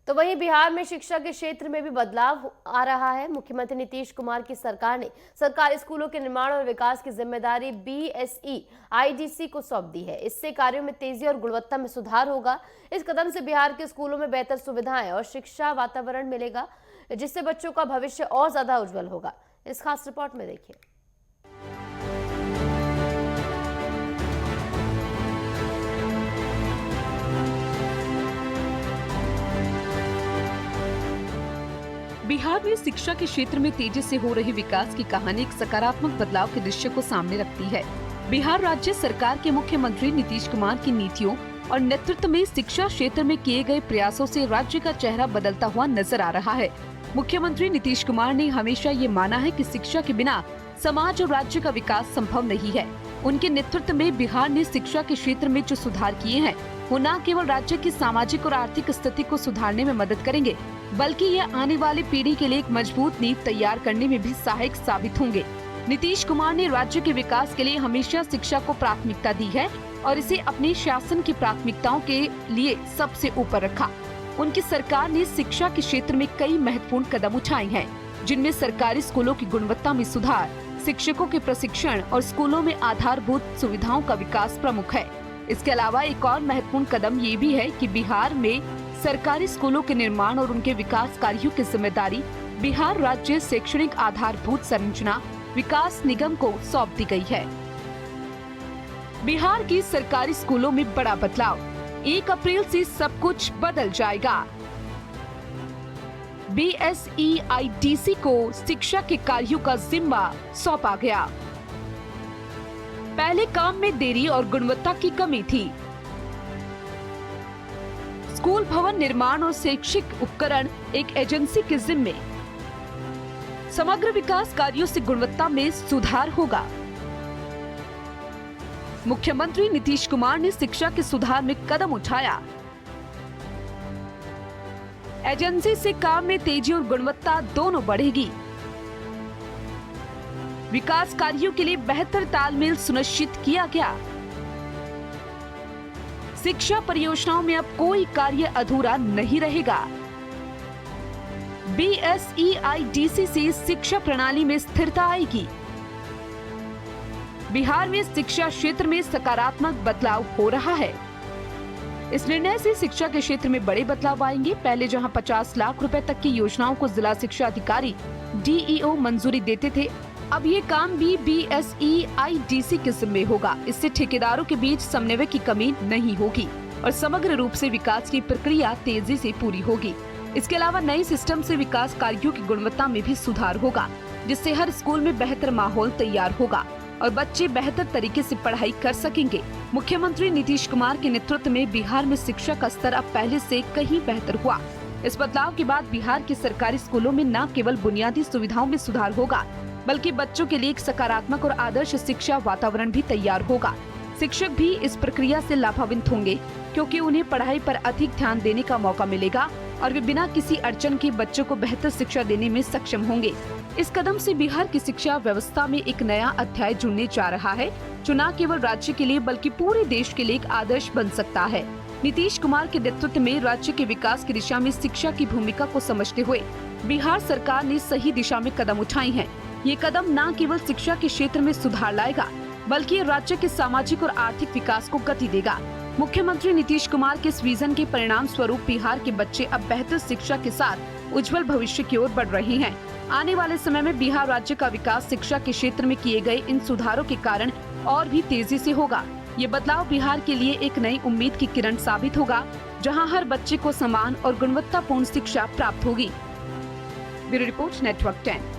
तो वहीं बिहार में शिक्षा के क्षेत्र में भी बदलाव आ रहा है। मुख्यमंत्री नीतीश कुमार की सरकार ने सरकारी स्कूलों के निर्माण और विकास की जिम्मेदारी बीएसई आईडीसी को सौंप दी है। इससे कार्यों में तेजी और गुणवत्ता में सुधार होगा। इस कदम से बिहार के स्कूलों में बेहतर सुविधाएं और शिक्षा वातावरण मिलेगा, जिससे बच्चों का भविष्य और ज्यादा उज्जवल होगा। इस खास रिपोर्ट में देखिए। बिहार में शिक्षा के क्षेत्र में तेजी से हो रहे विकास की कहानी एक सकारात्मक बदलाव के दृश्य को सामने रखती है। बिहार राज्य सरकार के मुख्यमंत्री नीतीश कुमार की नीतियों और नेतृत्व में शिक्षा क्षेत्र में किए गए प्रयासों से राज्य का चेहरा बदलता हुआ नजर आ रहा है। मुख्यमंत्री नीतीश कुमार ने हमेशा ये माना है कि शिक्षा के बिना समाज और राज्य का विकास संभव नहीं है। उनके नेतृत्व में बिहार ने शिक्षा के क्षेत्र में जो सुधार किए हैं, वो न केवल राज्य की सामाजिक और आर्थिक स्थिति को सुधारने में मदद करेंगे, बल्कि ये आने वाली पीढ़ी के लिए एक मजबूत नींव तैयार करने में भी सहायक साबित होंगे। नीतीश कुमार ने राज्य के विकास के लिए हमेशा शिक्षा को प्राथमिकता दी है और इसे अपने शासन की प्राथमिकताओं के लिए सबसे ऊपर रखा। उनकी सरकार ने शिक्षा के क्षेत्र में कई महत्वपूर्ण कदम उठाए हैं, जिनमें सरकारी स्कूलों की गुणवत्ता में सुधार, शिक्षकों के प्रशिक्षण और स्कूलों में आधारभूत सुविधाओं का विकास प्रमुख है। इसके अलावा एक और महत्वपूर्ण कदम ये भी है कि बिहार में सरकारी स्कूलों के निर्माण और उनके विकास कार्यों की जिम्मेदारी बिहार राज्य शैक्षणिक आधारभूत संरचना विकास निगम को सौंप दी गई है। बिहार की सरकारी स्कूलों में बड़ा बदलाव, 1 अप्रैल से सब कुछ बदल जाएगा। बीएसईआईडीसी को शिक्षा के कार्यों का जिम्मा सौंपा गया। पहले काम में देरी और गुणवत्ता की कमी थी। स्कूल भवन निर्माण और शैक्षिक उपकरण एक एजेंसी के जिम्मे। समग्र विकास कार्यों से गुणवत्ता में सुधार होगा। मुख्यमंत्री नीतीश कुमार ने शिक्षा के सुधार में कदम उठाया। एजेंसी से काम में तेजी और गुणवत्ता दोनों बढ़ेगी। विकास कार्यों के लिए बेहतर तालमेल सुनिश्चित किया गया। शिक्षा परियोजनाओं में अब कोई कार्य अधूरा नहीं रहेगा। बीएसईआईडीसी से शिक्षा प्रणाली में स्थिरता आएगी। बिहार में शिक्षा क्षेत्र में सकारात्मक बदलाव हो रहा है। इस निर्णय से शिक्षा के क्षेत्र में बड़े बदलाव आएंगे। पहले जहां 50 लाख रुपए तक की योजनाओं को जिला शिक्षा अधिकारी डीईओ मंजूरी देते थे, अब ये काम भी बीएसईआईडीसी के जिम्मे होगा। इससे ठेकेदारों के बीच समन्वय की कमी नहीं होगी और समग्र रूप से विकास की प्रक्रिया तेजी से पूरी होगी। इसके अलावा नए सिस्टम से विकास कार्यों की गुणवत्ता में भी सुधार होगा, जिससे हर स्कूल में बेहतर माहौल तैयार होगा और बच्चे बेहतर तरीके से पढ़ाई कर सकेंगे। मुख्यमंत्री नीतीश कुमार के नेतृत्व में बिहार में शिक्षा का स्तर अब पहले से कहीं बेहतर हुआ। इस बदलाव के बाद बिहार के सरकारी स्कूलों में न केवल बुनियादी सुविधाओं में सुधार होगा, बल्कि बच्चों के लिए एक सकारात्मक और आदर्श शिक्षा वातावरण भी तैयार होगा। शिक्षक भी इस प्रक्रिया से लाभान्वित होंगे, क्योंकि उन्हें पढ़ाई पर अधिक ध्यान देने का मौका मिलेगा और वे बिना किसी अड़चन के बच्चों को बेहतर शिक्षा देने में सक्षम होंगे। इस कदम से बिहार की शिक्षा व्यवस्था में एक नया अध्याय जुड़ने जा रहा है, जो न केवल राज्य के लिए बल्कि पूरे देश के लिए एक आदर्श बन सकता है। नीतीश कुमार के नेतृत्व में राज्य के विकास की दिशा में शिक्षा की भूमिका को समझते हुए बिहार सरकार ने सही दिशा में कदम उठाए हैं। ये कदम न केवल शिक्षा के क्षेत्र में सुधार लाएगा, बल्कि राज्य के सामाजिक और आर्थिक विकास को गति देगा। मुख्यमंत्री नीतीश कुमार के इस विजन के परिणाम स्वरूप बिहार के बच्चे अब बेहतर शिक्षा के साथ उज्जवल भविष्य की ओर बढ़ रहे हैं। आने वाले समय में बिहार राज्य का विकास शिक्षा के क्षेत्र में किए गए इन सुधारों के कारण और भी तेजी से होगा। ये बदलाव बिहार के लिए एक नई उम्मीद की किरण साबित होगा, जहां हर बच्चे को समान और गुणवत्तापूर्ण शिक्षा प्राप्त होगी। Bureau report, network 10।